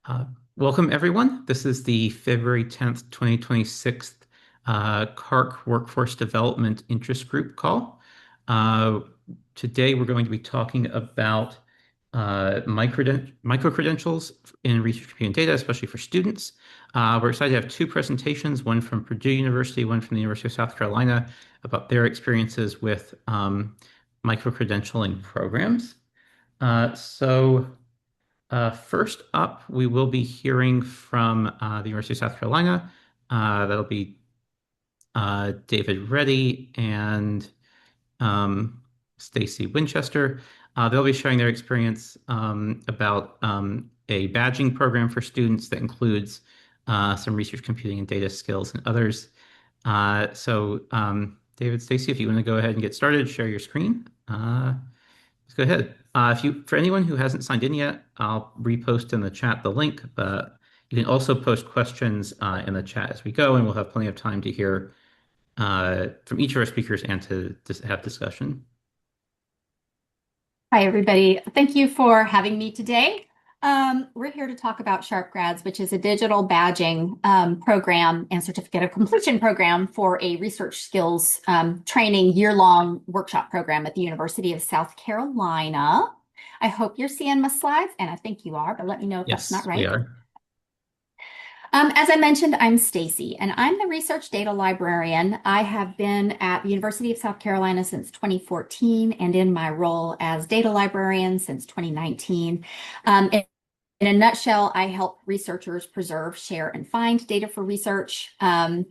Uh, Welcome, everyone. This is the February 10th, 2026 CARC Workforce Development Interest Group call. Uh, Today, we're going to be talking about micro-credentials in research computing data, especially for students. We're excited to have two presentations, one from Purdue University, one from the University of South Carolina, about their experiences with micro-credentialing programs. First up, we will be hearing from the University of South Carolina. That'll be David Reddy and Stacy Winchester. They'll be sharing their experience about a badging program for students that includes some research computing and data skills and others. David, Stacy, if you want to go ahead and get started, share your screen. Let's go ahead. For anyone who hasn't signed in yet, I'll repost in the chat the link, but you can also post questions in the chat as we go, and we'll have plenty of time to hear from each of our speakers and to have discussion. Hi, everybody. Thank you for having me today. We're here to talk about Sharp Grads, which is a digital badging program and certificate of completion program for a research skills training year-long workshop program at the University of South Carolina. I hope you're seeing my slides, and I think you are, but let me know if that's not Yes, we right. are. As I mentioned, I'm Stacy, and I'm the research data librarian. I have been at the University of South Carolina since 2014 and in my role as data librarian since 2019. In a nutshell, I help researchers preserve, share, and find data for research. And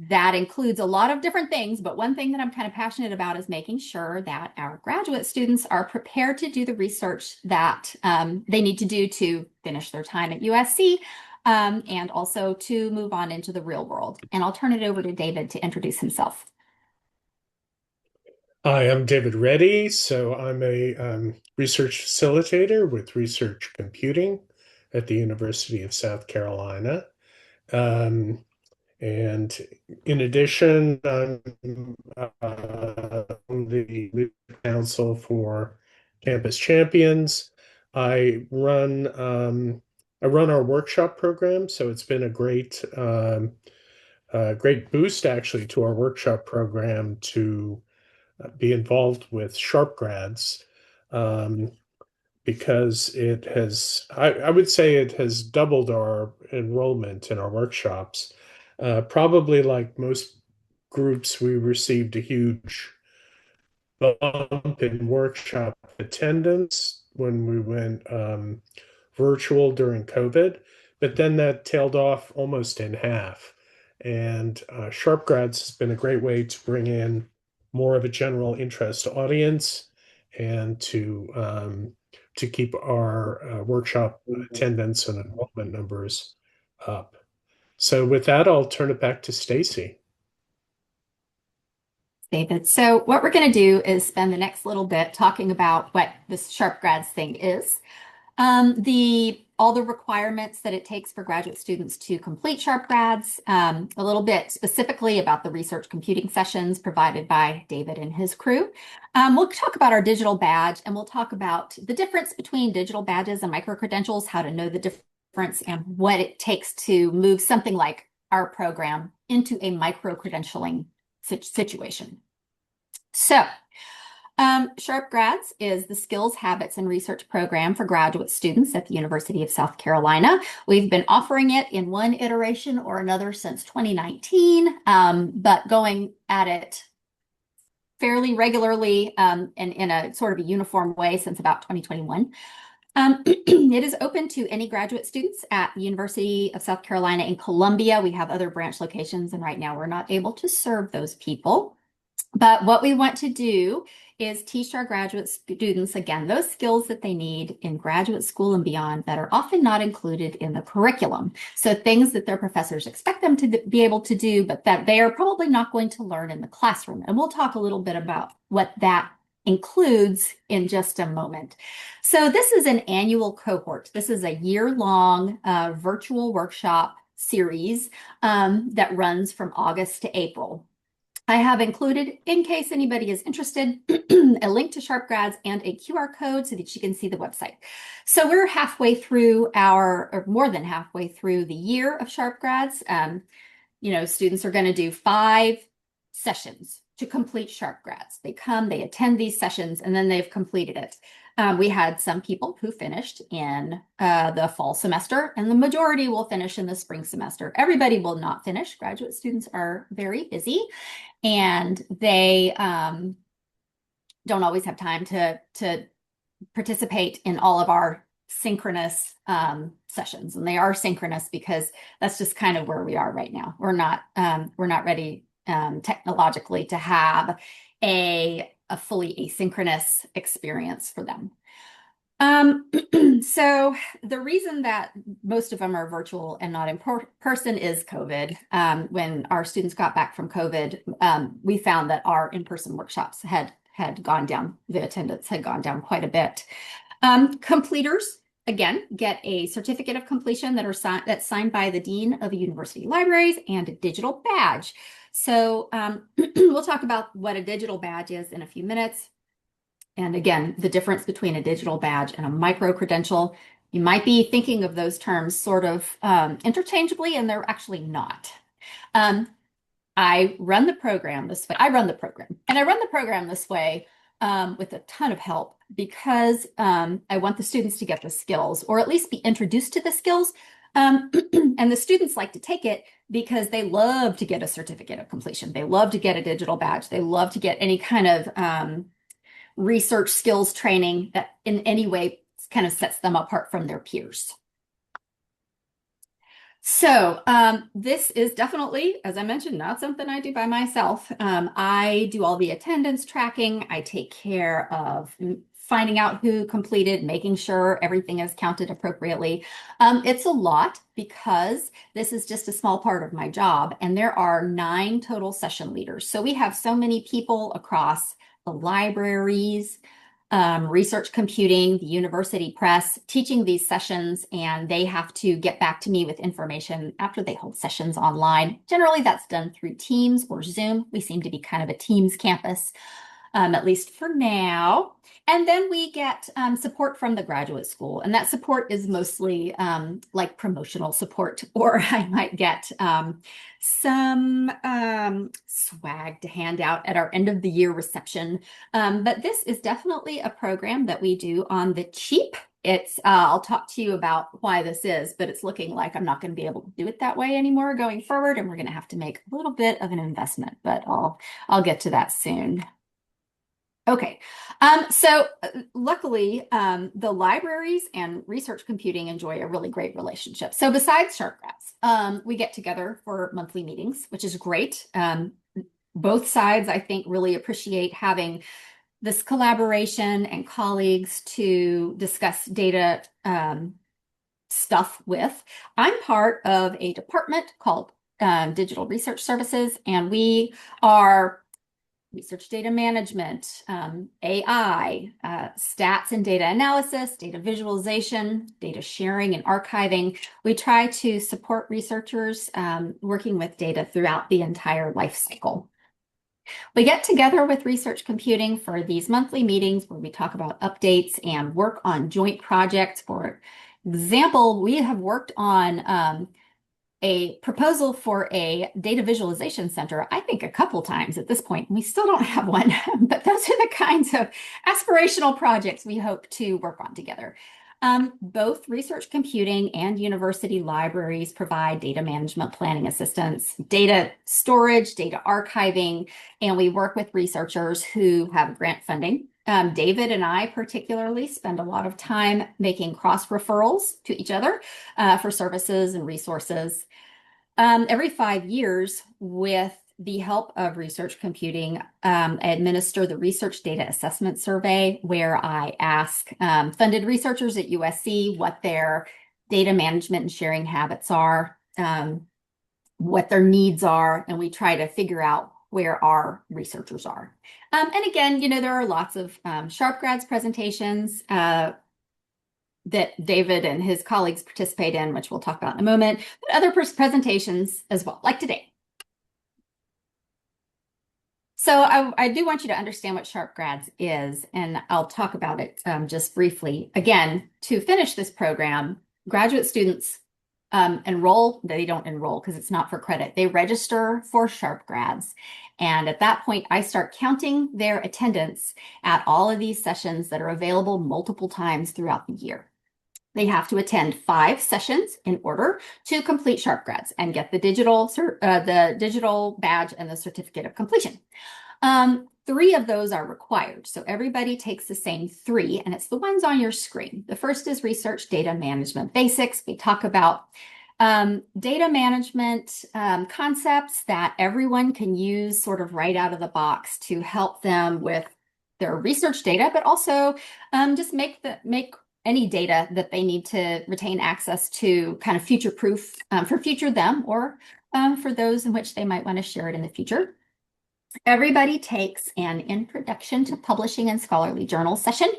that includes a lot of different things, but one thing that I'm kind of passionate about is making sure that our graduate students are prepared to do the research that they need to do to finish their time at USC. And also to move on into the real world. And I'll turn it over to David to introduce himself. Hi, I'm David Reddy. I'm a research facilitator with research computing at the University of South Carolina. Um, and in addition, I'm on the lead council for Campus Champions. I run I run our workshop program, so it's been a great boost actually to our workshop program to be involved with Sharp Grads, um, because I would say it has doubled our enrollment in our workshops. Probably like most groups, we received a huge bump in workshop attendance when we went virtual during COVID, but then that tailed off almost in half. And Sharp Grads has been a great way to bring in more of a general interest audience and to keep our workshop attendance and enrollment numbers up. So with that, I'll turn it back to Stacy. David. So what we're going to do is spend the next little bit talking about what this Sharp Grads thing is. All the requirements that it takes for graduate students to complete Sharp Grads, a little bit specifically about the research computing sessions provided by David and his crew. We'll talk about our digital badge, and we'll talk about the difference between digital badges and micro-credentials, how to know the difference, and what it takes to move something like our program into a micro-credentialing situation. So, Sharp Grads is the Skills, Habits, and Research program for graduate students at the University of South Carolina. We've been offering it in one iteration or another since 2019, but going at it fairly regularly and in a sort of a uniform way since about 2021. It is open to any graduate students at the University of South Carolina in Columbia. We have other branch locations, and right now we're not able to serve those people. But what we want to do is teach our graduate students, again, those skills that they need in graduate school and beyond that are often not included in the curriculum. So things that their professors expect them to be able to do, but that they are probably not going to learn in the classroom. And we'll talk a little bit about what that includes in just a moment. So this is an annual cohort. This is a year-long virtual workshop series that runs from August to April. I have included, in case anybody is interested, a link to SharpGrads and a QR code so that you can see the website. So we're halfway through or more than halfway through the year of SharpGrads. Students are going to do 5 sessions to complete SharpGrads. They come, they attend these sessions, and then they've completed it. We had some people who finished in the fall semester, and the majority will finish in the spring semester. Everybody will not finish. Graduate students are very busy, and they don't always have time to participate in all of our synchronous sessions. And they are synchronous because that's just kind of where we are right now. We're not ready technologically to have a fully asynchronous experience for them. So the reason that most of them are virtual and not in person is COVID. When our students got back from COVID, we found that our in-person workshops had gone down. The attendance had gone down quite a bit. Completers, again, get a certificate of completion that's signed by the Dean of the University Libraries and a digital badge. So we'll talk about what a digital badge is in a few minutes. And again, the difference between a digital badge and a micro-credential. You might be thinking of those terms sort of interchangeably, and they're actually not. I run the program this way. I run the program this way with a ton of help because I want the students to get the skills, or at least be introduced to the skills. And the students like to take it because they love to get a certificate of completion. They love to get a digital badge. They love to get any kind of research skills training that in any way kind of sets them apart from their peers. So this is definitely, as I mentioned, not something I do by myself. I do all the attendance tracking. I take care of finding out who completed, making sure everything is counted appropriately. It's a lot because this is just a small part of my job, and there are 9 total session leaders. So we have so many people across the libraries, research computing, the university press, teaching these sessions, and they have to get back to me with information after they hold sessions online. Generally, that's done through Teams or Zoom. We seem to be kind of a Teams campus, at least for now. And then we get support from the graduate school, and that support is mostly like promotional support, or I might get some swag to hand out at our end of the year reception. But this is definitely a program that we do on the cheap. I'll talk to you about why this is, but it's looking like I'm not going to be able to do it that way anymore going forward, and we're going to have to make a little bit of an investment, but I'll get to that soon. Okay, so luckily, the libraries and research computing enjoy a really great relationship. So besides SharpGrads, we get together for monthly meetings, which is great. Both sides, I think, really appreciate having this collaboration and colleagues to discuss data stuff with. I'm part of a department called Digital Research Services, and we are research data management, AI, stats and data analysis, data visualization, data sharing and archiving. We try to support researchers working with data throughout the entire life cycle. We get together with research computing for these monthly meetings where we talk about updates and work on joint projects. For example, we have worked on a proposal for a data visualization center, I think a couple times at this point. We still don't have one, but those are the kinds of aspirational projects we hope to work on together. Both research computing and university libraries provide data management planning assistance, data storage, data archiving, and we work with researchers who have grant funding. David and I particularly spend a lot of time making cross referrals to each other for services and resources. Every 5 years, with the help of research computing, I administer the Research Data Assessment Survey, where I ask funded researchers at USC what their data management and sharing habits are, what their needs are, and we try to figure out where our researchers are. And again, there are lots of SharpGrads presentations that David and his colleagues participate in, which we'll talk about in a moment, but other presentations as well, like today. So I do want you to understand what Sharp Grads is, and I'll talk about it just briefly. Again, to finish this program, graduate students enroll. They don't enroll because it's not for credit. They register for Sharp Grads. And at that point, I start counting their attendance at all of these sessions that are available multiple times throughout the year. They have to attend 5 sessions in order to complete Sharp Grads and get the digital badge and the certificate of completion. 3 of those are required. So everybody takes the same 3, and it's the ones on your screen. The first is Research Data Management Basics. We talk about data management concepts that everyone can use sort of right out of the box to help them with their research data, but also just make any data that they need to retain access to kind of future-proof for future them or for those in which they might want to share it in the future. Everybody takes an Introduction to Publishing and Scholarly Journal session,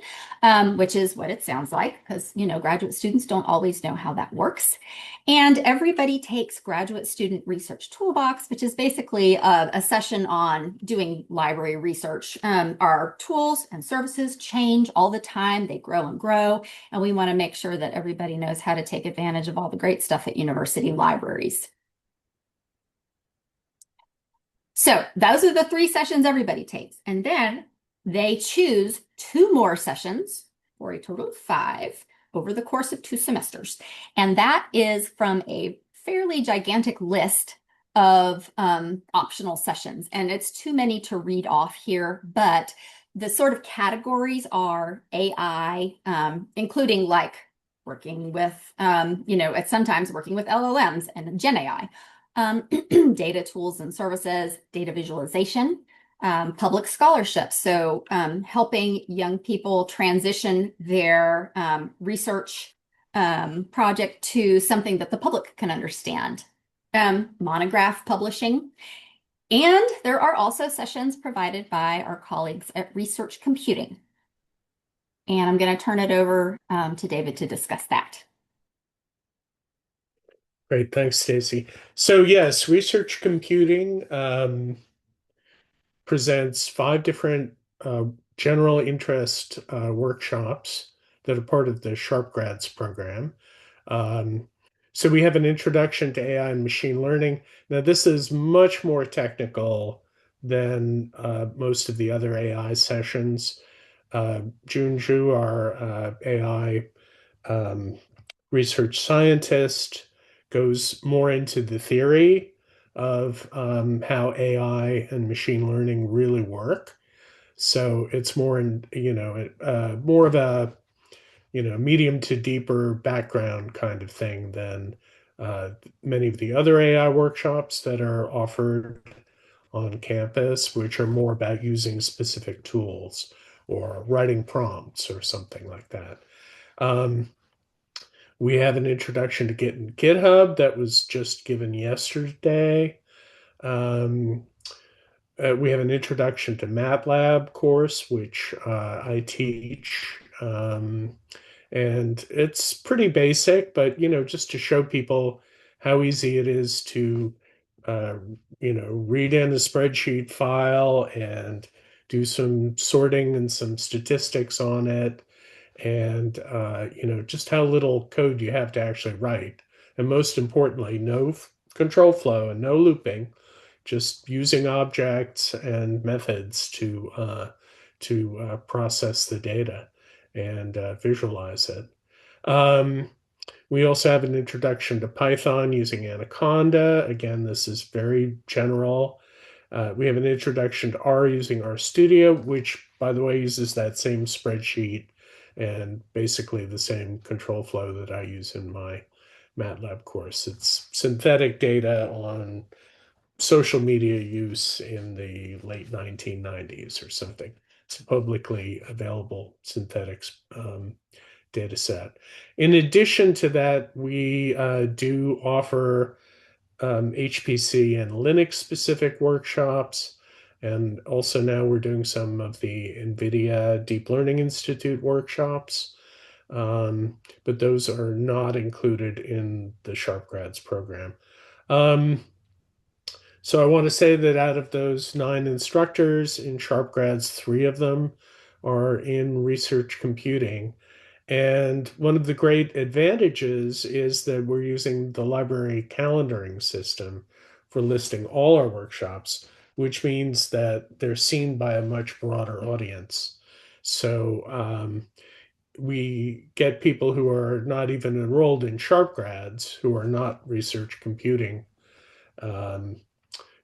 which is what it sounds like, because graduate students don't always know how that works. And everybody takes Graduate Student Research Toolbox, which is basically a session on doing library research. Our tools and services change all the time. They grow and grow, and we want to make sure that everybody knows how to take advantage of all the great stuff at university libraries. So those are the 3 sessions everybody takes. And then they choose 2 more sessions for a total of 5 over the course of 2 semesters. And that is from a fairly gigantic list of optional sessions. And it's too many to read off here, but the sort of categories are AI, including like working with, sometimes working with LLMs and Gen AI. Data tools and services, data visualization, public scholarship. So helping young people transition their research project to something that the public can understand. Monograph publishing. And there are also sessions provided by our colleagues at Research Computing. And I'm going to turn it over to David to discuss that. Great, thanks, Stacy. So yes, Research Computing presents 5 different general interest workshops that are part of the Sharp Grads program. So we have an introduction to AI and machine learning. Now, this is much more technical than most of the other AI sessions. Jun Zhu, our AI research scientist, goes more into the theory of how AI and machine learning really work. So it's more more of a medium to deeper background kind of thing than many of the other AI workshops that are offered on campus, which are more about using specific tools or writing prompts or something like that. We have an introduction to Git and GitHub that was just given yesterday. We have an introduction to MATLAB course, which I teach. And it's pretty basic, but just to show people how easy it is to read in a spreadsheet file and do some sorting and some statistics on it, and just how little code you have to actually write, and most importantly, no control flow and no looping, just using objects and methods to process the data and visualize it. We also have an introduction to Python using Anaconda. Again, this is very general. We have an introduction to R using RStudio, which, by the way, uses that same spreadsheet and basically the same control flow that I use in my MATLAB course. It's synthetic data on social media use in the late 1990s or something. It's a publicly available synthetics data set. In addition to that, we do offer HPC and Linux specific workshops. And also now we're doing some of the NVIDIA Deep Learning Institute workshops. But those are not included in the Sharp Grads program. So I want to say that out of those 9 instructors in SharpGrads, 3 of them are in research computing. And one of the great advantages is that we're using the library calendaring system for listing all our workshops, which means that they're seen by a much broader audience. So we get people who are not even enrolled in SharpGrads, who are not research computing um,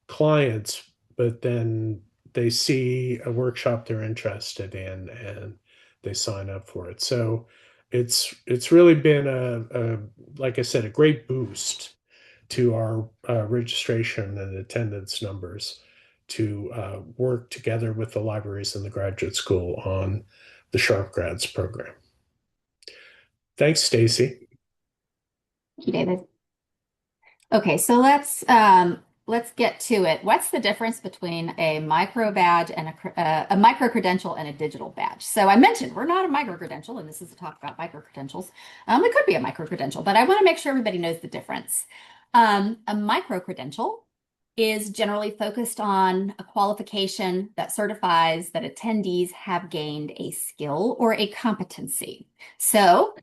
clients, but then they see a workshop they're interested in and they sign up for it. So it's really been a like I said, a great boost to our registration and attendance numbers to work together with the libraries and the graduate school on the SharpGrads program. Thanks, Stacy. Thank you, David. Okay, so let's get to it. What's the difference between a micro badge and a micro credential and a digital badge? So I mentioned we're not a micro credential, and this is a talk about micro credentials. It could be a micro credential, but I want to make sure everybody knows the difference. A micro credential is generally focused on a qualification that certifies that attendees have gained a skill or a competency. So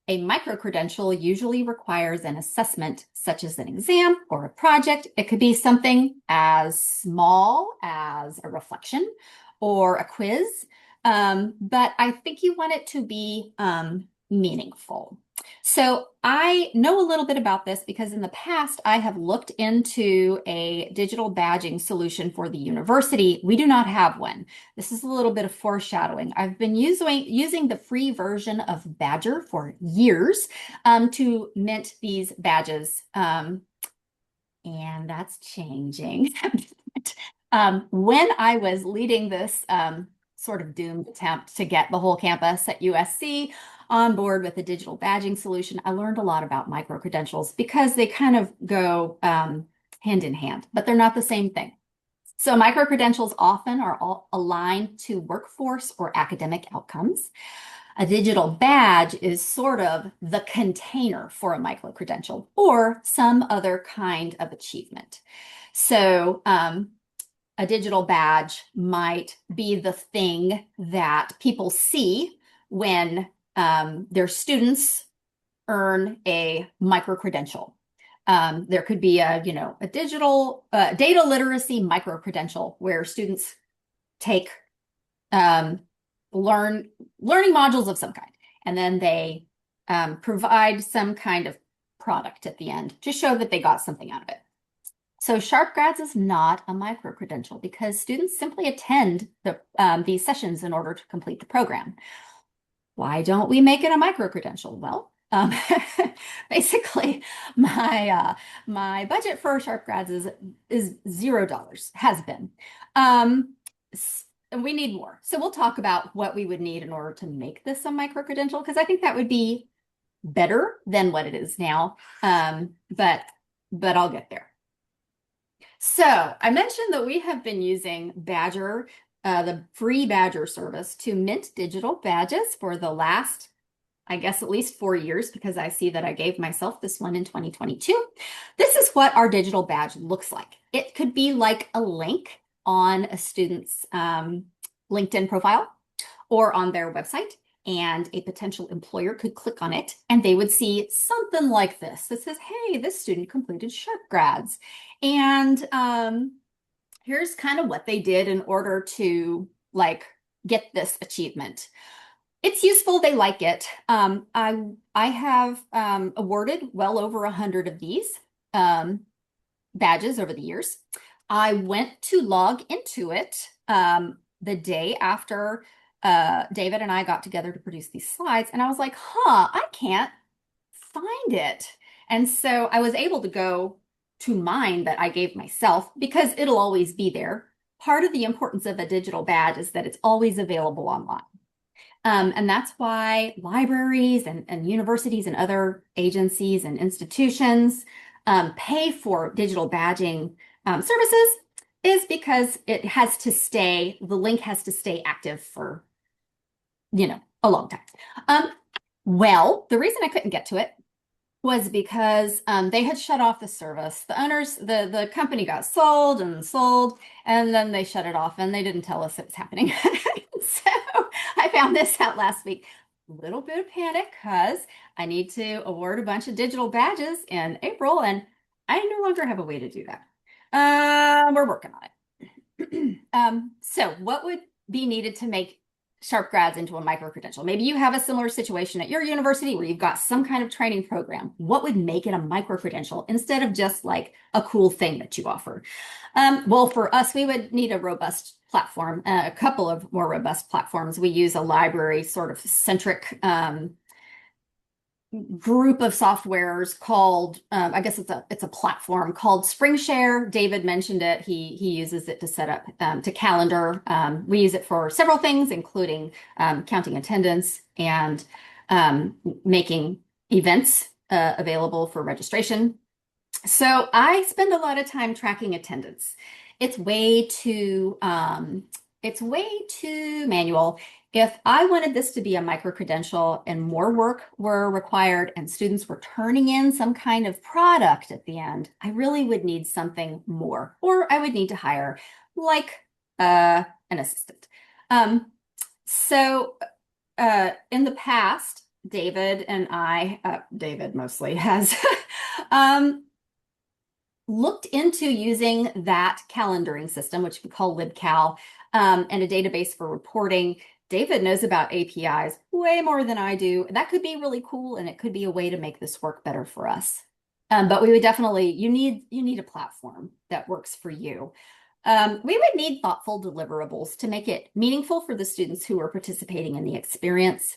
a micro-credential usually requires an assessment, such as an exam or a project. It could be something as small as a reflection or a quiz, but I think you want it to be meaningful. So I know a little bit about this because in the past I have looked into a digital badging solution for the university. We do not have one. This is a little bit of foreshadowing. I've been using the free version of Badger for years to mint these badges. And that's changing. When I was leading this sort of doomed attempt to get the whole campus at USC on board with a digital badging solution, I learned a lot about micro-credentials because they kind of go hand in hand, but they're not the same thing. So micro-credentials often are all aligned to workforce or academic outcomes. A digital badge is sort of the container for a micro-credential or some other kind of achievement. So a digital badge might be the thing that people see when their students earn a micro-credential. There could be a digital data literacy micro-credential where students take learning modules of some kind, and then they provide some kind of product at the end to show that they got something out of it. So SharpGrads is not a micro-credential because students simply attend these sessions in order to complete the program. Why don't we make it a micro-credential? Well, basically, my budget for SharpGrads is $0, has been. And we need more. So we'll talk about what we would need in order to make this a micro-credential, because I think that would be better than what it is now. But I'll get there. So I mentioned that we have been using Badger, the free Badger service, to mint digital badges for the last, I guess, at least 4 years, because I see that I gave myself this one in 2022. This is what our digital badge looks like. It could be like a link on a student's LinkedIn profile or on their website, and a potential employer could click on it and they would see something like this that says, hey, this student completed SharpGrads. And here's kind of what they did in order to get this achievement. It's useful. They like it. I have awarded well over 100 of these badges over the years. I went to log into it the day after David and I got together to produce these slides, and I was like, I can't find it. And so I was able to go to mine that I gave myself because it'll always be there. Part of the importance of a digital badge is that it's always available online. And that's why libraries and universities and other agencies and institutions pay for digital badging services, is because it has to stay, the link has to stay active for, a long time. Well, the reason I couldn't get to it was because they had shut off the service. The owners, the company got sold and sold, and then they shut it off, and they didn't tell us it was happening. So I found this out last week. A little bit of panic because I need to award a bunch of digital badges in April, and I no longer have a way to do that. We're working on it. So what would be needed to make Sharp grads into a micro-credential? Maybe you have a similar situation at your university where you've got some kind of training program. What would make it a micro-credential instead of just like a cool thing that you offer? Well, for us, we would need a robust platform, a couple of more robust platforms. We use a library sort of centric group of softwares called I guess it's a platform called SpringShare. David mentioned it. He uses it to set up to calendar. We use it for several things, including counting attendance and making events available for registration. So I spend a lot of time tracking attendance. It's way too manual. If I wanted this to be a micro-credential and more work were required and students were turning in some kind of product at the end, I really would need something more, or I would need to hire like an assistant. So in the past, David and David mostly has looked into using that calendaring system, which we call LibCal, and a database for reporting. David knows about APIs way more than I do. That could be really cool, and it could be a way to make this work better for us. But we would definitely, you need a platform that works for you. We would need thoughtful deliverables to make it meaningful for the students who are participating in the experience.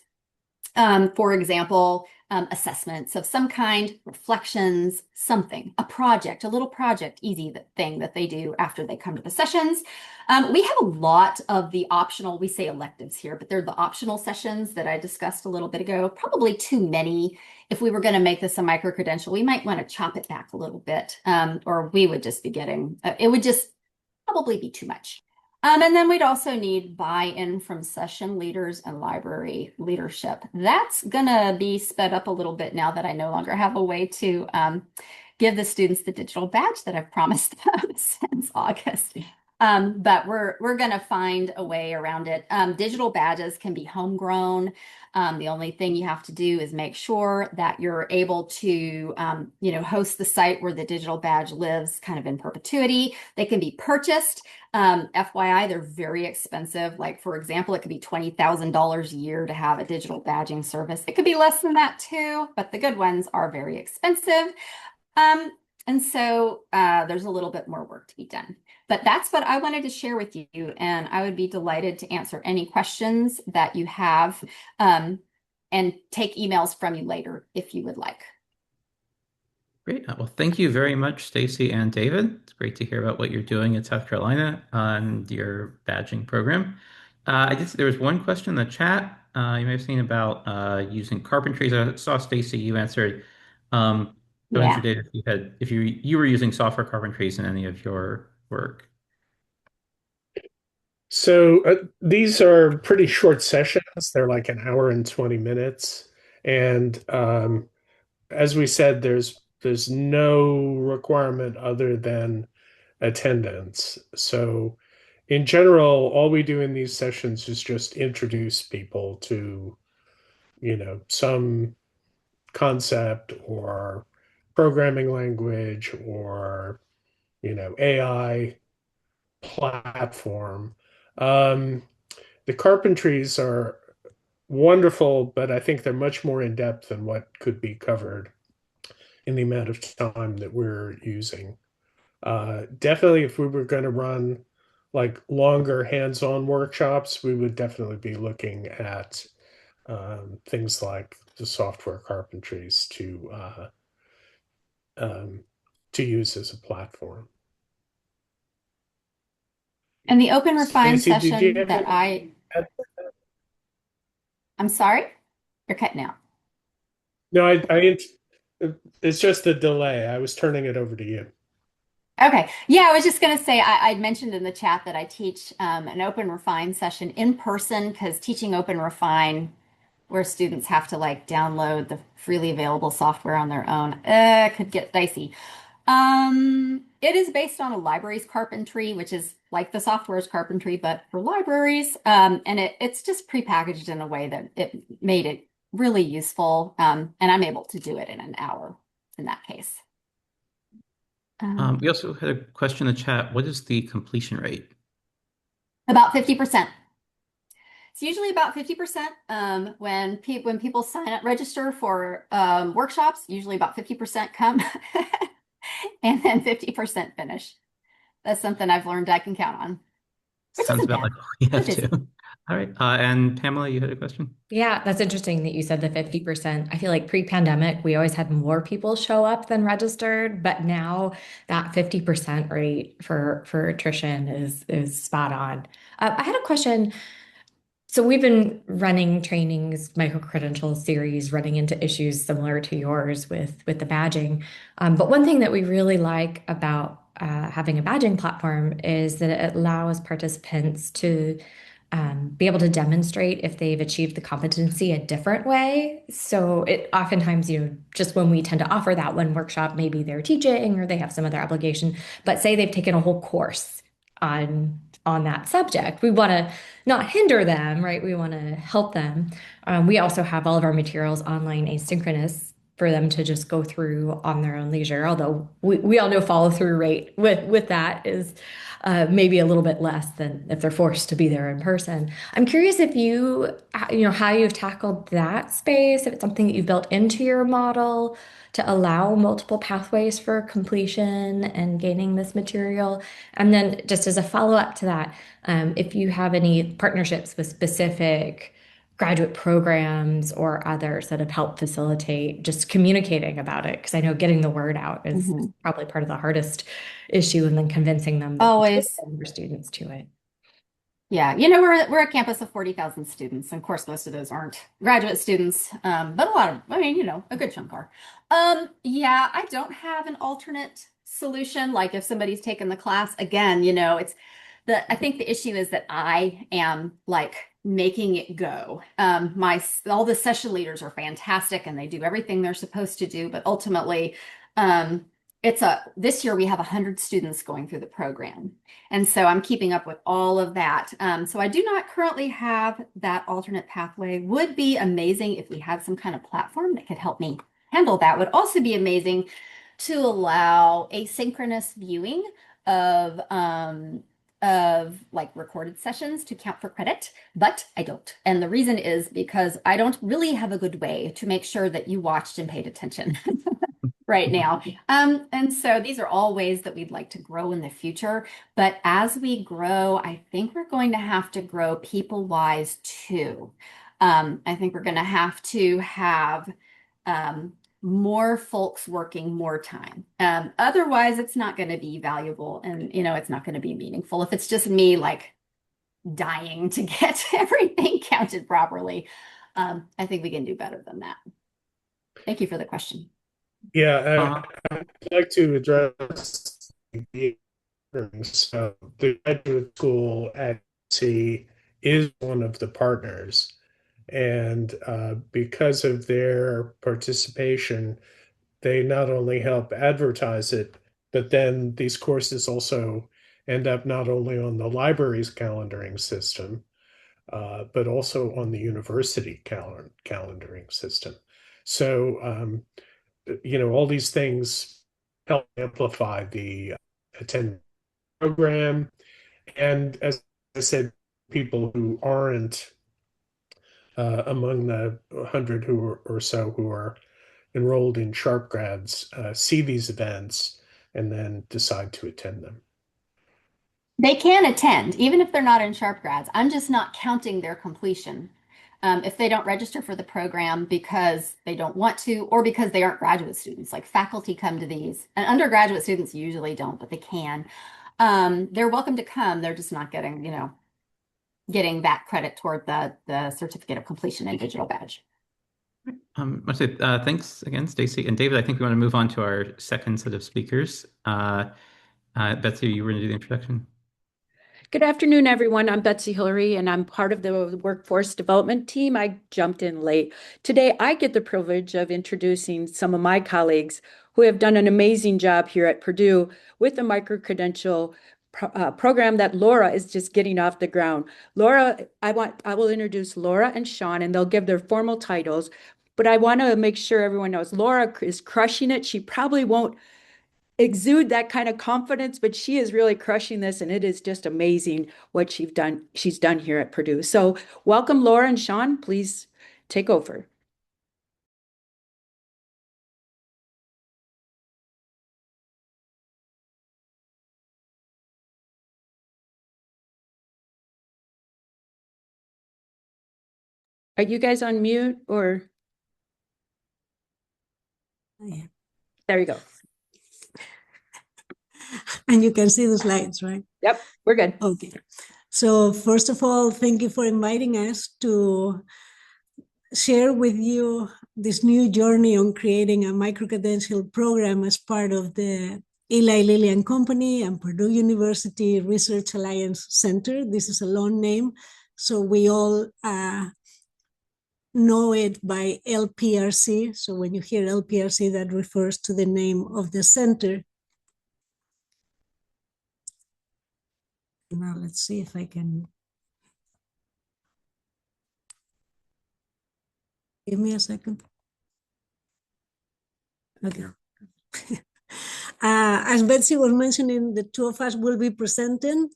For example, assessments of some kind, reflections, something, a project, a little project, easy thing that they do after they come to the sessions. We have a lot of the optional, we say electives here, but they're the optional sessions that I discussed a little bit ago, probably too many. If we were going to make this a micro-credential, we might want to chop it back a little bit, or we would just be getting, it would just probably be too much. And then we'd also need buy-in from session leaders and library leadership. That's going to be sped up a little bit now that I no longer have a way to give the students the digital badge that I've promised them since August. But we're going to find a way around it. Digital badges can be homegrown. The only thing you have to do is make sure that you're able to, host the site where the digital badge lives kind of in perpetuity. They can be purchased. FYI, they're very expensive. Like, for example, it could be $20,000 a year to have a digital badging service. It could be less than that too, but the good ones are very expensive. And so there's a little bit more work to be done. But that's what I wanted to share with you, and I would be delighted to answer any questions that you have and take emails from you later if you would like. Great. Well, thank you very much, Stacy and David. It's great to hear about what you're doing in South Carolina and your badging program. I did see there was one question in the chat you may have seen about using carpentries. I saw Stacy, you answered. So Yeah. interested if you were using software carpentries in any of your work. So these are pretty short sessions. They're like an hour and 20 minutes. And as we said, there's no requirement other than attendance. So in general, all we do in these sessions is just introduce people to, some concept or programming language or, AI platform. Um, the carpentries are wonderful, but I think they're much more in depth than what could be covered in the amount of time that we're using. Definitely, if we were going to run like longer hands-on workshops, we would definitely be looking at things like the software carpentries um, to use as a platform. And the Open Refine Stacey, did you session have that I'm sorry, you're cutting out. No, it's just the delay. I was turning it over to you. Okay. Yeah, I was just going to say, I mentioned in the chat that I teach an Open Refine session in person because teaching Open Refine where students have to like download the freely available software on their own. It could get dicey. It is based on a library's carpentry, which is like the software's carpentry, but for libraries. And it's just prepackaged in a way that it made it really useful. And I'm able to do it in an hour in that case. We also had a question in the chat. What is the completion rate? About 50%. It's usually about 50% when people sign up, register for workshops, usually about 50% come and then 50% finish. That's something I've learned I can count on, which Sounds isn't about bad. like what we have Which is too. All right. And Pamela, you had a question? Yeah, that's interesting that you said the 50%. I feel like pre-pandemic, we always had more people show up than registered, but now that 50% rate for attrition is spot on. I had a question. So we've been running trainings, micro-credential series, running into issues similar to yours with the badging. But one thing that we really like about having a badging platform is that it allows participants to be able to demonstrate if they've achieved the competency a different way. So it oftentimes, just when we tend to offer that one workshop, maybe they're teaching or they have some other obligation, but say they've taken a whole course on that subject. We want to not hinder them, right? We want to help them. We also have all of our materials online asynchronous for them to just go through on their own leisure. Although we all know follow through rate with that is maybe a little bit less than if they're forced to be there in person. I'm curious if how you've tackled that space, if it's something that you've built into your model to allow multiple pathways for completion and gaining this material. And then just as a follow-up to that, if you have any partnerships with specific graduate programs or others that have helped facilitate just communicating about it, because I know getting the word out is probably part of the hardest issue, and then convincing them that they should always. send their students to it. Yeah, we're a campus of 40,000 students. And of course, most of those aren't graduate students, but a lot of, a good chunk are. Yeah, I don't have an alternate solution. Like if somebody's taken the class again, I think the issue is that I am like making it go. All the session leaders are fantastic and they do everything they're supposed to do, but ultimately, um, this year we have 100 students going through the program. And so I'm keeping up with all of that. So I do not currently have that alternate pathway. Would be amazing if we had some kind of platform that could help me handle that. Would also be amazing to allow asynchronous viewing of like recorded sessions to count for credit, but I don't. And the reason is because I don't really have a good way to make sure that you watched and paid attention. Right now. And so these are all ways that we'd like to grow in the future. But as we grow, I think we're going to have to grow people-wise too. I think we're going to have more folks working more time. Otherwise, it's not going to be valuable and, it's not going to be meaningful. If it's just me like dying to get everything counted properly, I think we can do better than that. Thank you for the question. Yeah, I'd like to address the so the graduate school at C is one of the partners, and because of their participation, they not only help advertise it, but then these courses also end up not only on the library's calendaring system, but also on the university calendaring system. So all these things help amplify the attendance program. And as I said, people who aren't among the 100 or so who are enrolled in Sharp grads see these events and then decide to attend them. They can attend, even if they're not in Sharp grads. I'm just not counting their completion. If they don't register for the program because they don't want to, or because they aren't graduate students, like faculty come to these, and undergraduate students usually don't, but they can. They're welcome to come. They're just not getting that credit toward the certificate of completion and digital badge. I say thanks again, Stacy and David. I think we want to move on to our second set of speakers. Betsy, you were going to do the introduction. Good afternoon, everyone. I'm Betsy Hillary, and I'm part of the workforce development team. I jumped in late. Today, I get the privilege of introducing some of my colleagues who have done an amazing job here at Purdue with the micro-credential program that Laura is just getting off the ground. I will introduce Laura and Sean, and they'll give their formal titles. But I want to make sure everyone knows Laura is crushing it. She probably won't exude that kind of confidence, but she is really crushing this, and it is just amazing what she's done here at Purdue. So welcome, Laura and Sean. Please take over. Are you guys on mute or? Yeah. There you go. And you can see the slides, right? Yep, we're good. Okay. So first of all, thank you for inviting us to share with you this new journey on creating a micro-credential program as part of the Eli Lilly and Company and Purdue University Research Alliance Center. This is a long name, so we all know it by LPRC. So when you hear LPRC, that refers to the name of the center. Now let's see if I can. Give me a second. Okay. As Betsy was mentioning, the two of us will be presenting.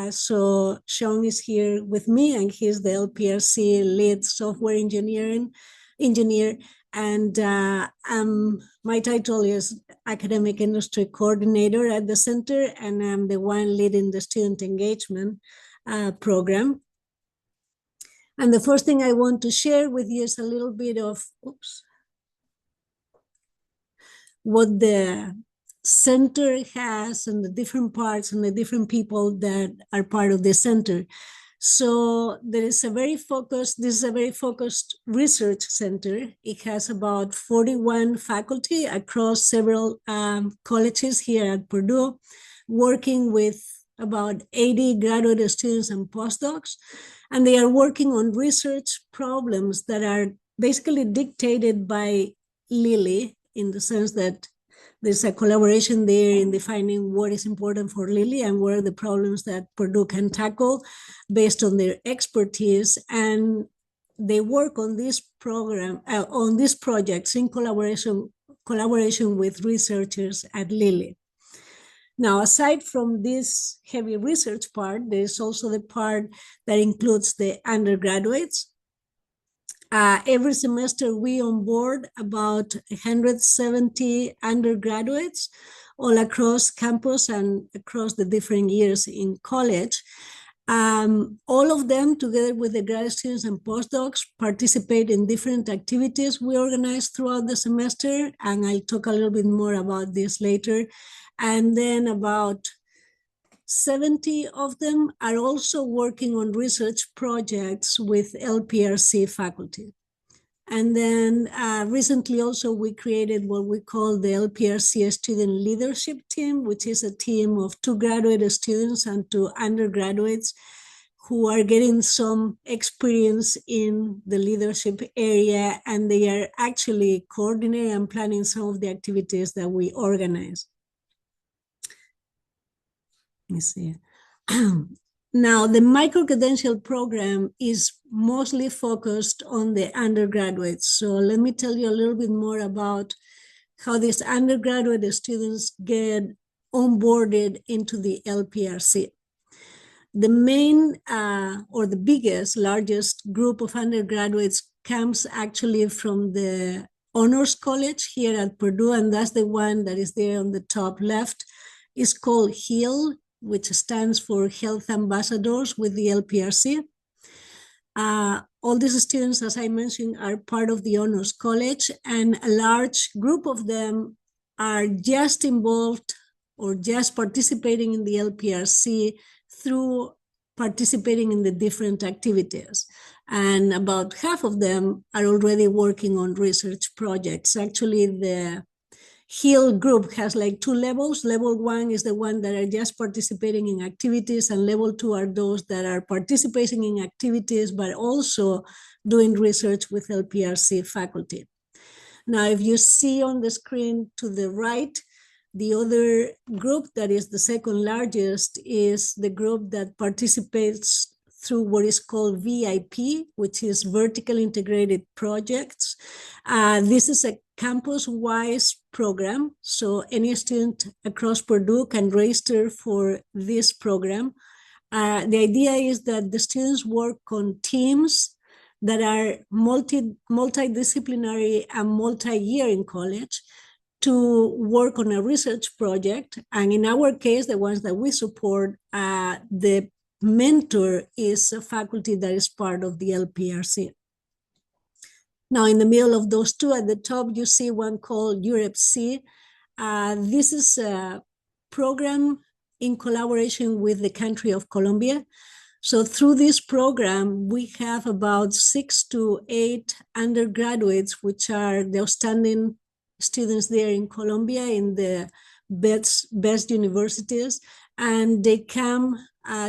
So Sean is here with me, and he's the LPRC lead software engineer. And my title is Academic Industry Coordinator at the center, and I'm the one leading the student engagement program. And the first thing I want to share with you is a little bit of, what the center has and the different parts and the different people that are part of the center. So this is a very focused research center. It has about 41 faculty across several colleges here at Purdue, working with about 80 graduate students and postdocs. And they are working on research problems that are basically dictated by Lilly, in the sense that there's a collaboration there in defining what is important for Lilly and what are the problems that Purdue can tackle based on their expertise. And they work on this program, on these projects in collaboration with researchers at Lilly. Now, aside from this heavy research part, there's also the part that includes the undergraduates. Every semester, we onboard about 170 undergraduates all across campus and across the different years in college. All of them, together with the grad students and postdocs, participate in different activities we organize throughout the semester, and I'll talk a little bit more about this later. And then about 70 of them are also working on research projects with LPRC faculty. And then recently also we created what we call the LPRC Student Leadership Team, which is a team of 2 graduate students and 2 undergraduates who are getting some experience in the leadership area, and they are actually coordinating and planning some of the activities that we organize. Let me see. Now, the micro-credential program is mostly focused on the undergraduates. So let me tell you a little bit more about how these undergraduate students get onboarded into the LPRC. The main or the biggest, largest group of undergraduates comes actually from the Honors College here at Purdue, and that's the one that is there on the top left. It's called HEAL, which stands for Health Ambassadors with the LPRC. All these students, as I mentioned, are part of the Honors College, and a large group of them are just involved or just participating in the LPRC through participating in the different activities. And about half of them are already working on research projects. Actually, the Hill group has like two levels. Level 1 is the one that are just participating in activities, and level 2 are those that are participating in activities, but also doing research with LPRC faculty. Now, if you see on the screen to the right, the other group that is the second largest is the group that participates through what is called VIP, which is Vertical Integrated Projects. This is a campus-wise program, so any student across Purdue can register for this program. The idea is that the students work on teams that are multidisciplinary and multi-year in college to work on a research project. And in our case, the ones that we support, the mentor is a faculty that is part of the LPRC. Now, in the middle of those two, at the top, you see one called Europe C. This is a program in collaboration with the country of Colombia. So through this program, we have about 6 to 8 undergraduates, which are the outstanding students there in Colombia in the best universities, and they come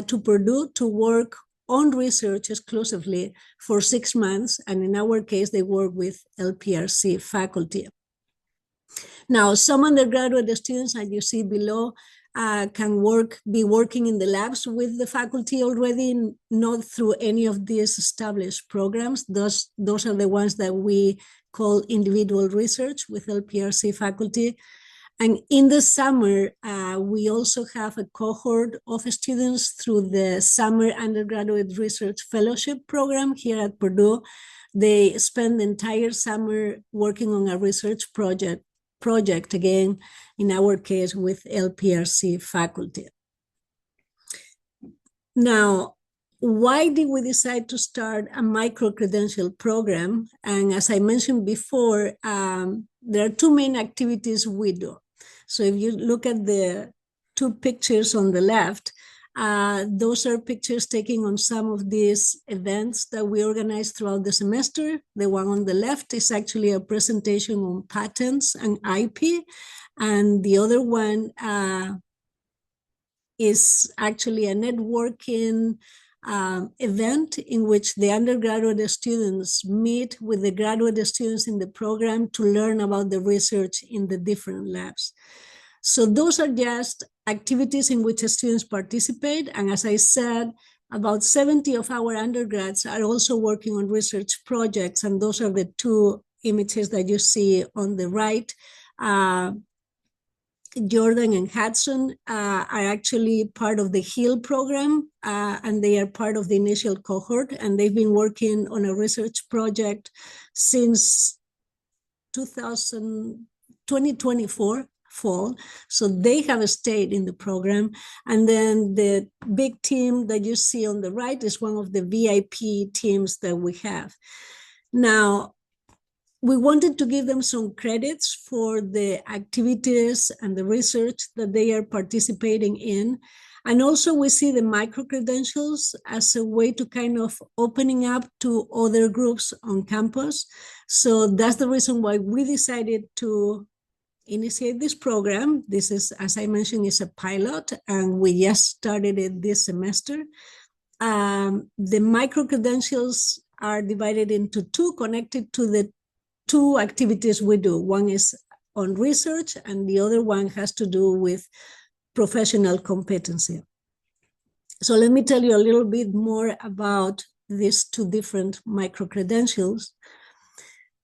to Purdue to work on research exclusively for 6 months, and in our case, they work with LPRC faculty. Now, some undergraduate students, as you see below, can be working in the labs with the faculty already, not through any of these established programs. Those are the ones that we call individual research with LPRC faculty. And in the summer, we also have a cohort of students through the Summer Undergraduate Research Fellowship Program here at Purdue. They spend the entire summer working on a research project, again, in our case, with LPRC faculty. Now, why did we decide to start a micro-credential program? And as I mentioned before, there are two main activities we do. So if you look at the two pictures on the left, those are pictures taken on some of these events that we organize throughout the semester. The one on the left is actually a presentation on patents and IP. And the other one is actually a networking event in which the undergraduate students meet with the graduate students in the program to learn about the research in the different labs. So those are just activities in which students participate. And as I said, about 70 of our undergrads are also working on research projects. And those are the two images that you see on the right. Jordan and Hudson are actually part of the HEAL program, and they are part of the initial cohort, and they've been working on a research project since 2024 fall. So they have stayed in the program. And then the big team that you see on the right is one of the VIP teams that we have. Now, we wanted to give them some credits for the activities and the research that they are participating in. And also we see the micro-credentials as a way to kind of opening up to other groups on campus. So that's the reason why we decided to initiate this program. This is, as I mentioned, is a pilot, and we just started it this semester. The micro-credentials are divided into two, connected to the two activities we do. One is on research, and the other one has to do with professional competency. So let me tell you a little bit more about these two different micro-credentials.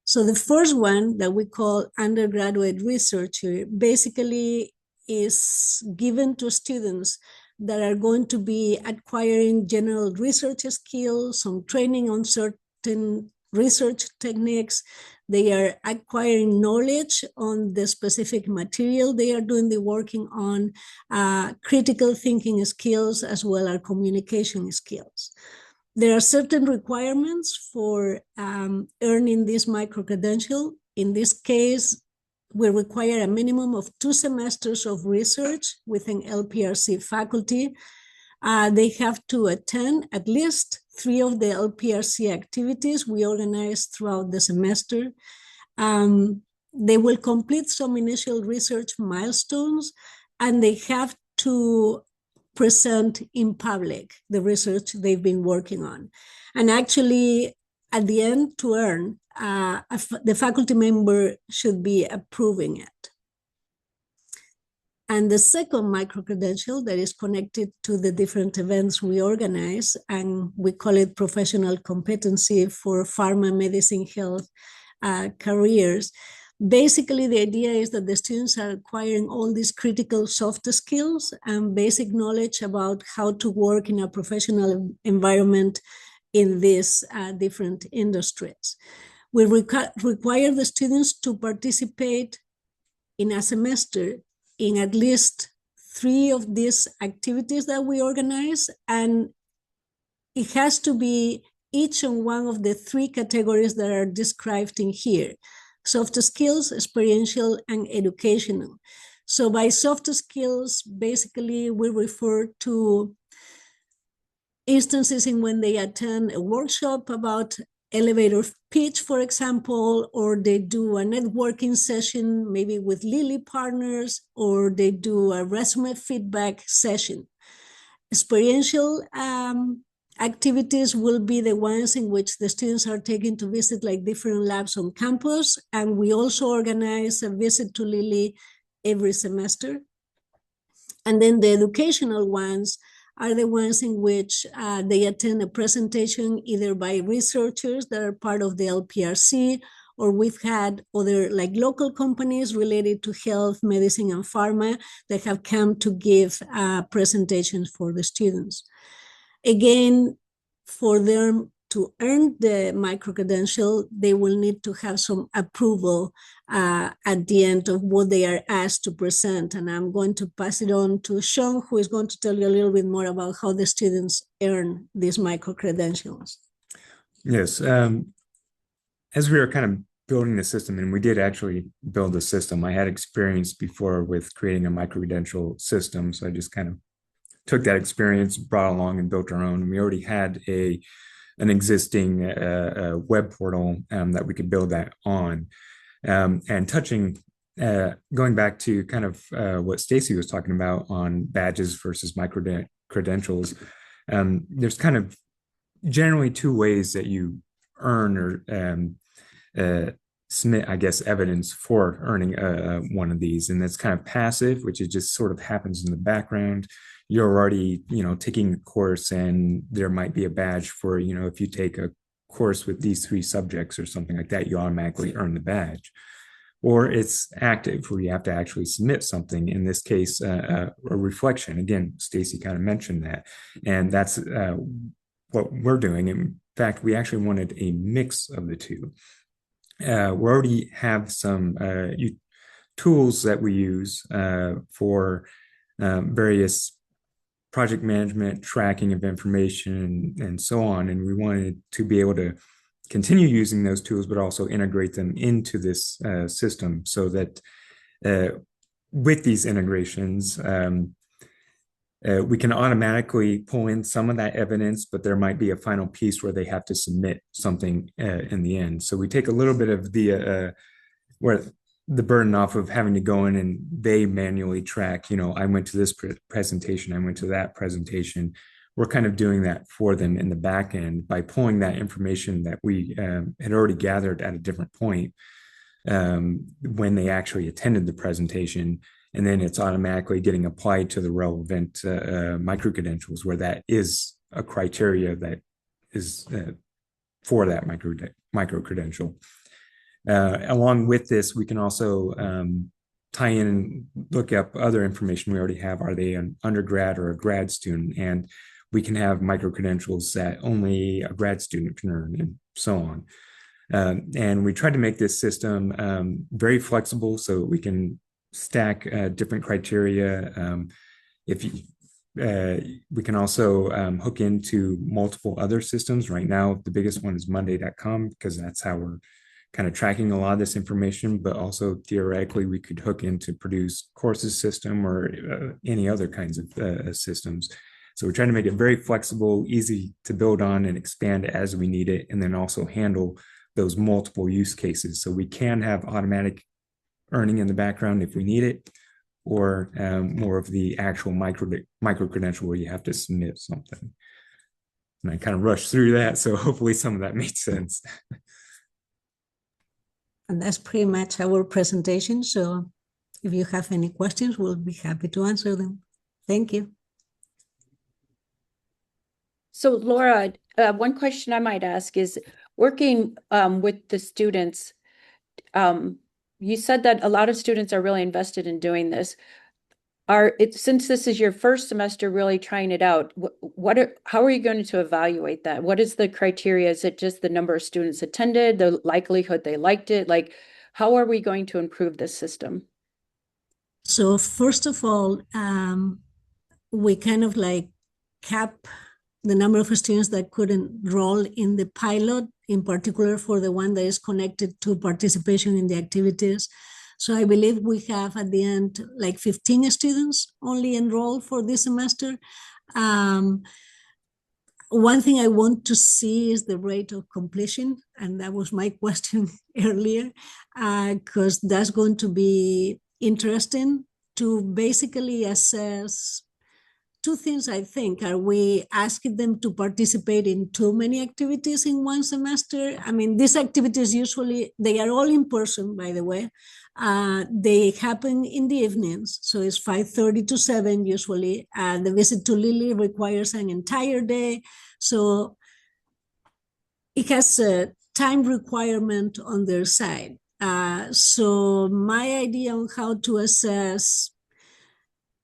So the first one that we call undergraduate researcher basically is given to students that are going to be acquiring general research skills, some training on certain research techniques. They are acquiring knowledge on the specific material they are doing the working on, critical thinking skills, as well as communication skills. There are certain requirements for earning this micro-credential. In this case, we require a minimum of 2 semesters of research with an LPRC faculty. They have to attend at least 3 of the LPRC activities we organize throughout the semester. they will complete some initial research milestones, and they have to present in public the research they've been working on. And actually, at the end, to earn, the faculty member should be approving it. And the second micro-credential that is connected to the different events we organize, and we call it professional competency for pharma, medicine, health careers. Basically, the idea is that the students are acquiring all these critical soft skills and basic knowledge about how to work in a professional environment in these different industries. We require the students to participate in a semester in at least 3 of these activities that we organize, and it has to be each and one of the 3 categories that are described in here: soft skills, experiential, and educational. So by soft skills, basically we refer to instances in when they attend a workshop about elevator pitch, for example, or they do a networking session, maybe with Lilly partners, or they do a resume feedback session. Experiential activities will be the ones in which the students are taken to visit like different labs on campus. And we also organize a visit to Lilly every semester. And then the educational ones are the ones in which they attend a presentation either by researchers that are part of the LPRC, or we've had other like local companies related to health, medicine, and pharma that have come to give presentations for the students. Again, for them to earn the micro-credential, they will need to have some approval at the end of what they are asked to present. And I'm going to pass it on to Sean, who is going to tell you a little bit more about how the students earn these micro-credentials. Yes. As we were kind of building the system, and we did actually build a system, I had experience before with creating a micro-credential system. So I just kind of took that experience, brought along, and built our own. We already had an existing web portal that we could build that on. And going back to kind of what Stacy was talking about on badges versus micro-credentials, there's kind of generally 2 ways that you earn or submit, I guess, evidence for earning one of these. And that's kind of passive, which it just sort of happens in the background. You're already, taking a course, and there might be a badge for, if you take a course with these 3 subjects or something like that, you automatically earn the badge. Or it's active, where you have to actually submit something, in this case, a reflection. Again, Stacy kind of mentioned that. And that's what we're doing. In fact, we actually wanted a mix of the 2. We already have some tools that we use for various project management, tracking of information, and so on. And we wanted to be able to continue using those tools, but also integrate them into this system, so that with these integrations, we can automatically pull in some of that evidence, but there might be a final piece where they have to submit something in the end. So we take a little bit of the burden off of having to go in and they manually track, I went to this presentation, I went to that presentation. We're kind of doing that for them in the back end by pulling that information that we had already gathered at a different point when they actually attended the presentation. And then it's automatically getting applied to the relevant micro-credentials, where that is a criteria that is for that micro-credential. Along with this, we can also tie in and look up other information we already have. Are they an undergrad or a grad student? And we can have micro-credentials that only a grad student can earn, and so on. And we tried to make this system very flexible, so we can stack different criteria. We can also hook into multiple other systems. Right now, the biggest one is Monday.com, because that's how we're kind of tracking a lot of this information, but also theoretically we could hook into Purdue's courses system or any other kinds of systems. So we're trying to make it very flexible, easy to build on and expand as we need it, and then also handle those multiple use cases. So we can have automatic earning in the background if we need it, or more of the actual micro-credential where you have to submit something. And I kind of rushed through that, so hopefully some of that made sense. And that's pretty much our presentation. So if you have any questions, we'll be happy to answer them. Thank you. So Laura, one question I might ask is, working with the students, you said that a lot of students are really invested in doing this. Since this is your first semester really trying it out, how are you going to evaluate that? What is the criteria? Is it just the number of students attended, the likelihood they liked it? Like, how are we going to improve this system? So first of all, we kind of like cap the number of students that could enroll in the pilot, in particular for the one that is connected to participation in the activities. So I believe we have at the end like 15 students only enrolled for this semester. One thing I want to see is the rate of completion, and that was my question earlier, because that's going to be interesting to basically assess two things. I think, are we asking them to participate in too many activities in one semester? I mean, these activities usually, they are all in person, by the way. They happen in the evenings, so it's 5:30 to 7 usually. The visit to Lily requires an entire day, so it has a time requirement on their side. So my idea on how to assess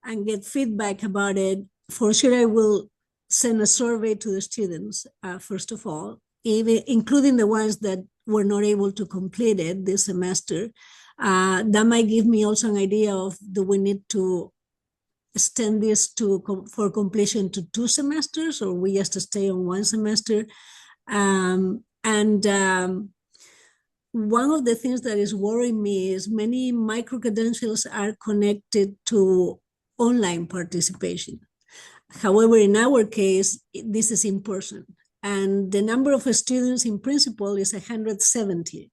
and get feedback about it, for sure I will send a survey to the students, first of all, even including the ones that were not able to complete it this semester. That might give me also an idea of, do we need to extend this for completion to 2 semesters, or we just stay on 1 semester? One of the things that is worrying me is many micro-credentials are connected to online participation. However, in our case, this is in person, and the number of students in principle is 170.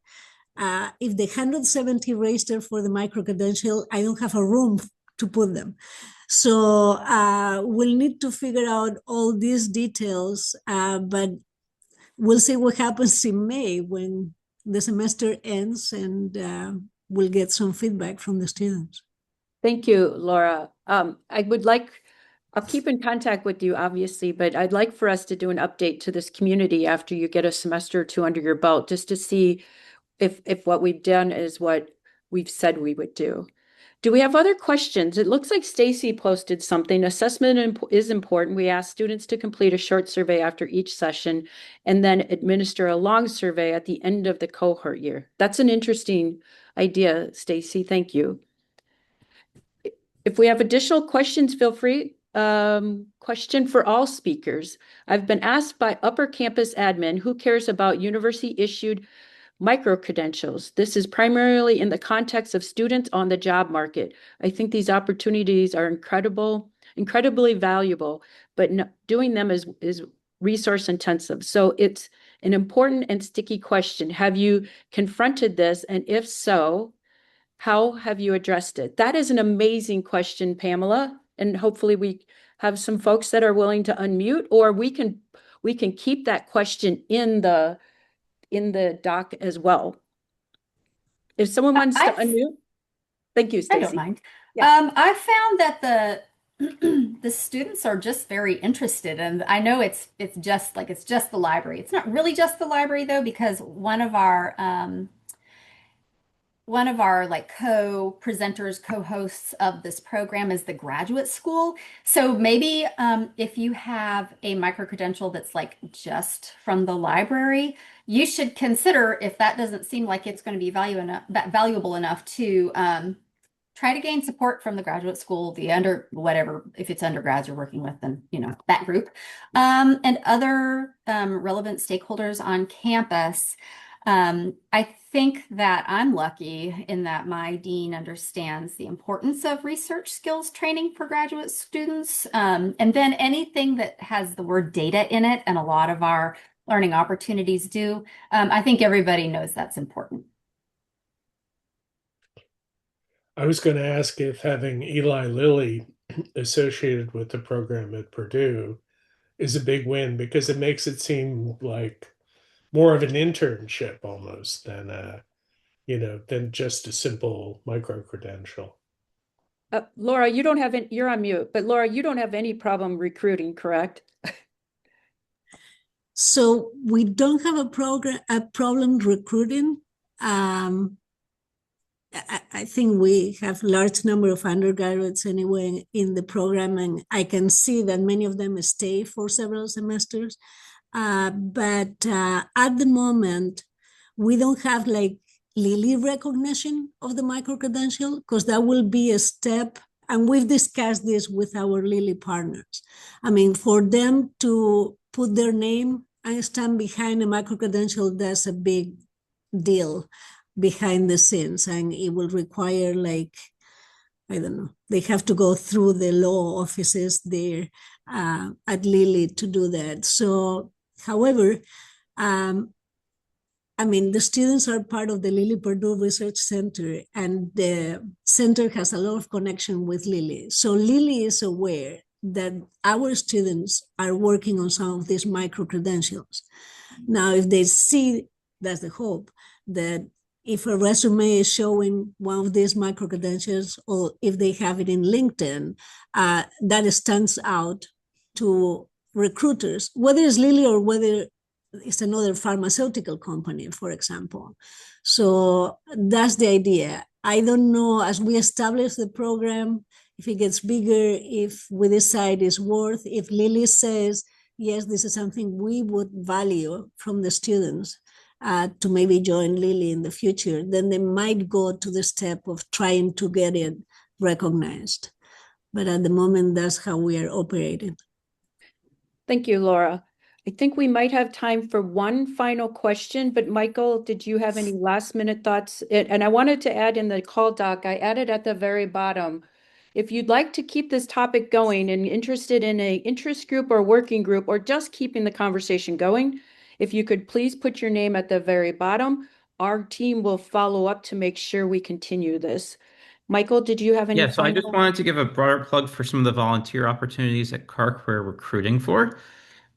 If the 170 register for the micro-credential, I don't have a room to put them. So we'll need to figure out all these details, but we'll see what happens in May when the semester ends, and we'll get some feedback from the students. Thank you, Laura. I'll keep in contact with you, obviously, but I'd like for us to do an update to this community after you get a semester or 2 under your belt, just to see if what we've done is what we've said we would do. Do we have other questions? It looks like Stacy posted something. Assessment is important. We ask students to complete a short survey after each session and then administer a long survey at the end of the cohort year. That's an interesting idea, Stacy. Thank you. If we have additional questions, feel free. Question for all speakers. I've been asked by Upper Campus admin, who cares about university-issued micro-credentials? This is primarily in the context of students on the job market. I think these opportunities are incredibly valuable, but doing them is resource intensive. So it's an important and sticky question. Have you confronted this? And if so, how have you addressed it? That is an amazing question, Pamela. And hopefully we have some folks that are willing to unmute, or we can keep that question in the doc as well. If someone wants to unmute. Thank you, Stacy. I don't mind. Yeah. I found that the students are just very interested, and I know it's just the library. It's not really just the library though, because one of our like co-presenters, co-hosts of this program is the graduate school. So maybe if you have a micro-credential that's like just from the library, you should consider, if that doesn't seem like it's going to be valuable enough, to try to gain support from the graduate school, whatever, if it's undergrads you're working with, then, that group, and other relevant stakeholders on campus. I think that I'm lucky in that my dean understands the importance of research skills training for graduate students. And then anything that has the word data in it, and a lot of our learning opportunities do, I think everybody knows that's important. I was going to ask if having Eli Lilly associated with the program at Purdue is a big win because it makes it seem like more of an internship almost than than just a simple micro-credential. Laura, you don't have any, you're on mute, but Laura, you don't have any problem recruiting, correct? So we don't have a problem recruiting. I think we have large number of undergraduates anyway in the program, and I can see that many of them stay for several semesters. But at the moment, we don't have like Lilly recognition of the micro-credential because that will be a step, and we've discussed this with our Lilly partners. I mean, for them to put their name and stand behind a micro-credential, that's a big deal behind the scenes, and it will require like, I don't know, they have to go through the law offices there at Lilly to do that. So, however, I mean, the students are part of the Lilly Purdue Research Center, and the center has a lot of connection with Lilly. So Lilly is aware that our students are working on some of these micro-credentials. Now, if they see, that's the hope, that if a resume is showing one of these micro-credentials, or if they have it in LinkedIn, that stands out to recruiters, whether it's Lilly or whether it's another pharmaceutical company, for example. So that's the idea. I don't know, as we establish the program, if it gets bigger, if we decide it's worth, if Lilly says, yes, this is something we would value from the students to maybe join Lilly in the future, then they might go to the step of trying to get it recognized. But at the moment, that's how we are operating. Thank you, Laura. I think we might have time for one final question, but Michael, did you have any last minute thoughts? And I wanted to add in the call doc, I added at the very bottom, if you'd like to keep this topic going and interested in an interest group or working group, or just keeping the conversation going, if you could please put your name at the very bottom, our team will follow up to make sure we continue this. Michael, did you have any Yeah, so I just final? wanted to give a broader plug for some of the volunteer opportunities at CARC we're recruiting for.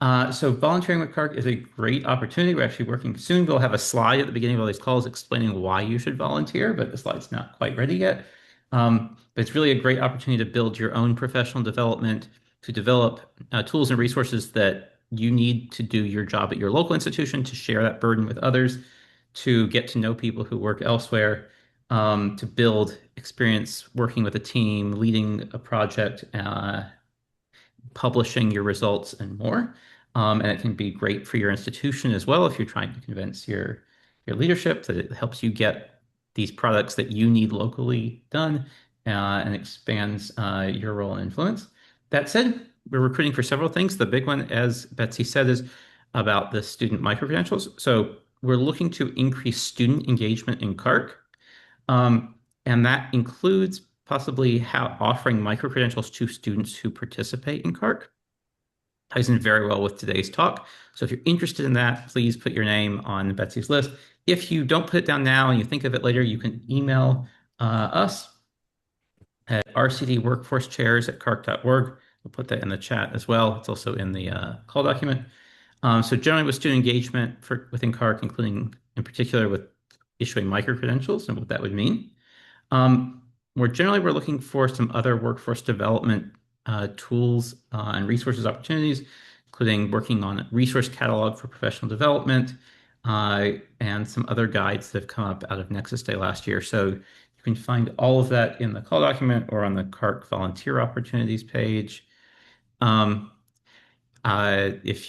So volunteering with CARC is a great opportunity. We're actually working soon. We'll have a slide at the beginning of all these calls explaining why you should volunteer, but the slide's not quite ready yet. But it's really a great opportunity to build your own professional development, to develop tools and resources that you need to do your job at your local institution, to share that burden with others, to get to know people who work elsewhere, to build experience working with a team, leading a project, publishing your results, and more. And it can be great for your institution as well if you're trying to convince your leadership that it helps you get these products that you need locally done, and expands your role and influence. That said, we're recruiting for several things. The big one, as Betsy said, is about the student micro-credentials. So we're looking to increase student engagement in CARC. And that includes possibly offering micro-credentials to students who participate in CARC. Ties in very well with today's talk. So if you're interested in that, please put your name on Betsy's list. If you don't put it down now and you think of it later, you can email us at rcdworkforcechairs@carc.org. We'll put that in the chat as well. It's also in the call document. So generally with student engagement within CARC, including in particular with issuing micro-credentials and what that would mean. More generally, we're looking for some other workforce development tools and resources opportunities, including working on a resource catalog for professional development and some other guides that have come up out of Nexus Day last year. So you can find all of that in the call document or on the CARC volunteer opportunities page. If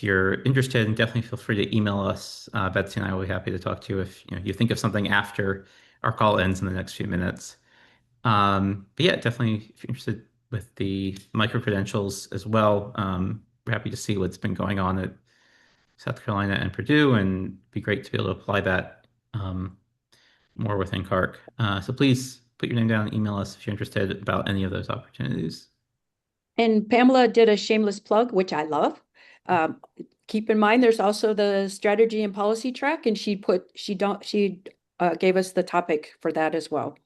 you're interested, definitely feel free to email us. Betsy and I will be happy to talk to you if you think of something after our call ends in the next few minutes. But yeah, definitely if you're interested with the micro-credentials as well, we're happy to see what's been going on at South Carolina and Purdue, and it'd be great to be able to apply that more within CARC. So please put your name down and email us if you're interested about any of those opportunities. And Pamela did a shameless plug, which I love. Keep in mind, there's also the strategy and policy track, and she gave us the topic for that as well.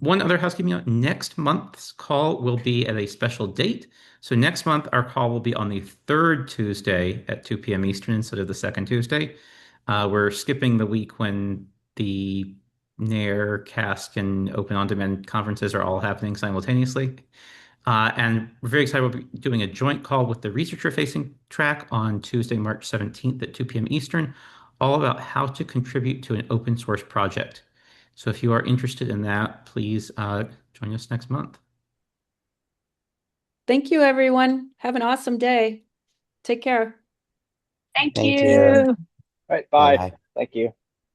One other housekeeping note, next month's call will be at a special date. So next month, our call will be on the third Tuesday at 2 p.m. Eastern instead of the second Tuesday. We're skipping the week when the NAIR, CASC, and Open On Demand conferences are all happening simultaneously. And we're very excited. We'll be doing a joint call with the researcher-facing track on Tuesday, March 17th at 2 p.m. Eastern, all about how to contribute to an open source project. So if you are interested in that, please join us next month. Thank you, everyone. Have an awesome day. Take care. Thank Thank you. you. All right, bye. Bye-bye. Thank you.